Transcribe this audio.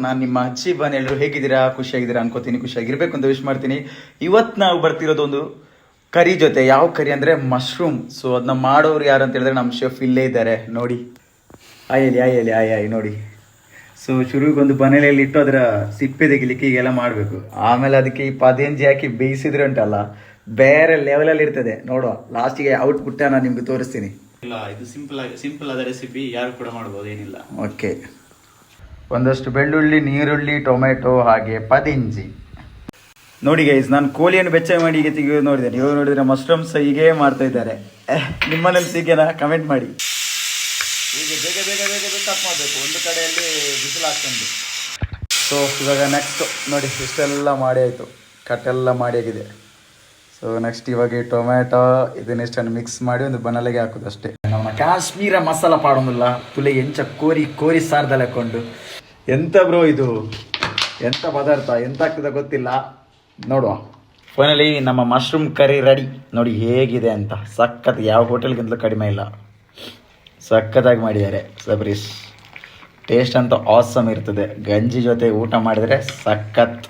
ನಾನು ನಿಮ್ಮ ಅಜ್ಜಿ ಬನ್ ಎಲ್ಲರೂ ಹೇಗಿದ್ದೀರಾ, ಖುಷಿಯಾಗಿದ್ದೀರಾ ಅನ್ಕೋತೀನಿ. ಖುಷಿಯಾಗಿರ್ಬೇಕು ಅಂತ ವಿಶ್ ಮಾಡ್ತೀನಿ. ಇವತ್ತು ನಾವು ಬರ್ತಿರೋದು ಒಂದು ಕರಿ ಜೊತೆ. ಯಾವ ಕರಿ ಅಂದರೆ ಮಶ್ರೂಮ್. ಸೊ ಅದನ್ನ ಮಾಡೋರು ಯಾರು ಅಂತ ಹೇಳಿದ್ರೆ ನಮ್ಮ ಶೆಫ್ ಇಲ್ಲೇ ಇದ್ದಾರೆ ನೋಡಿ. ಆಯ್ ನೋಡಿ. ಸೊ ಶುರುಗೊಂದು ಬನೇಲೆಯಲ್ಲಿ ಇಟ್ಟು ಅದರ ಸಿಪ್ಪೆ ತೆಗಿಲಿಕ್ಕೆ ಈಗೆಲ್ಲ ಮಾಡಬೇಕು. ಆಮೇಲೆ ಅದಕ್ಕೆ ಈ ಪದೇಂಜಿ ಹಾಕಿ ಬೇಯಿಸಿದ್ರೆ ಉಂಟಲ್ಲ, ಬೇರೆ ಲೆವೆಲಲ್ಲಿ ಇರ್ತದೆ. ನೋಡುವ ಲಾಸ್ಟಿಗೆ ಔಟ್ಪುಟ್ ನಾನು ನಿಮ್ಗೆ ತೋರಿಸ್ತೀನಿ. ಇಲ್ಲ, ಇದು ಸಿಂಪಲ್ ಆದ ರೆಸಿಪಿ, ಯಾರು ಕೂಡ ಮಾಡ್ಬೋದು, ಏನಿಲ್ಲ. ಓಕೆ, ಒಂದಷ್ಟು ಬೆಳ್ಳುಳ್ಳಿ, ನೀರುಳ್ಳಿ, ಟೊಮೆಟೊ ಹಾಗೆ ಪದಿಂಜಿ. ನೋಡಿ ಗೈಸ್, ನಾನು ಕೋಳಿಯನ್ನು ಬೆಚ್ಚ ಮಾಡಿ ಈಗ ತೆಗೆದು ನೋಡಿದ್ದೇನೆ. ಇವಾಗ ನೋಡಿದ್ರೆ ಮಶ್ರೂಮ್ಸ್ ಹೀಗೆ ಮಾಡ್ತಾ ಇದ್ದಾರೆ. ನಿಮ್ಮನೇಲಿ ಸಿಗೇನಾ? ಕಮೆಂಟ್ ಮಾಡಿ. ಹೀಗೆ ಬೇಗ ಕಟ್ ಮಾಡಬೇಕು, ಒಂದು ಕಡೆಯಲ್ಲಿ ಬಿಸಿಲು ಹಾಕ್ಕೊಂಡು. ಸೊ ಇವಾಗ ನೆಕ್ಸ್ಟ್ ನೋಡಿ, ಇಷ್ಟೆಲ್ಲ ಮಾಡಿ ಆಯಿತು, ಕಟ್ಟೆಲ್ಲ ಮಾಡಿ ಆಗಿದೆ. ಸೊ ನೆಕ್ಸ್ಟ್ ಇವಾಗ ಈ ಟೊಮೆಟೊ ಇದನ್ನೆಷ್ಟನ್ನು ಮಿಕ್ಸ್ ಮಾಡಿ ಒಂದು ಬನಲೆಗೆ ಹಾಕೋದು ಅಷ್ಟೇ. ನಮ್ಮ ಕಾಶ್ಮೀರ ಮಸಾಲ ಪಾಡೋದಿಲ್ಲ, ತುಲೆ ಎಂಚ ಕೋರಿ ಸಾರ್ದಲ್ಲಿ ಹಾಕ್ಕೊಂಡು. ಎಂತ ಬ್ರೋ ಇದು, ಎಂಥ ಪದಾರ್ಥ, ಎಂತ ಆಗ್ತದೆ ಗೊತ್ತಿಲ್ಲ. ನೋಡುವ. ಫೈನಲಿ ನಮ್ಮ ಮಶ್ರೂಮ್ ಕರಿ ರೆಡಿ. ನೋಡಿ ಹೇಗಿದೆ ಅಂತ, ಸಖತ್. ಯಾವ ಹೋಟೆಲ್ಗಿಂತಲೂ ಕಡಿಮೆ ಇಲ್ಲ, ಸಖತ್ತಾಗಿ ಮಾಡಿದ್ದಾರೆ ಸಬ್ರೀಶ್. ಟೇಸ್ಟ್ ಅಂತೂ ಆಸಮ್ ಇರ್ತದೆ. ಗಂಜಿ ಜೊತೆ ಊಟ ಮಾಡಿದರೆ ಸಖತ್.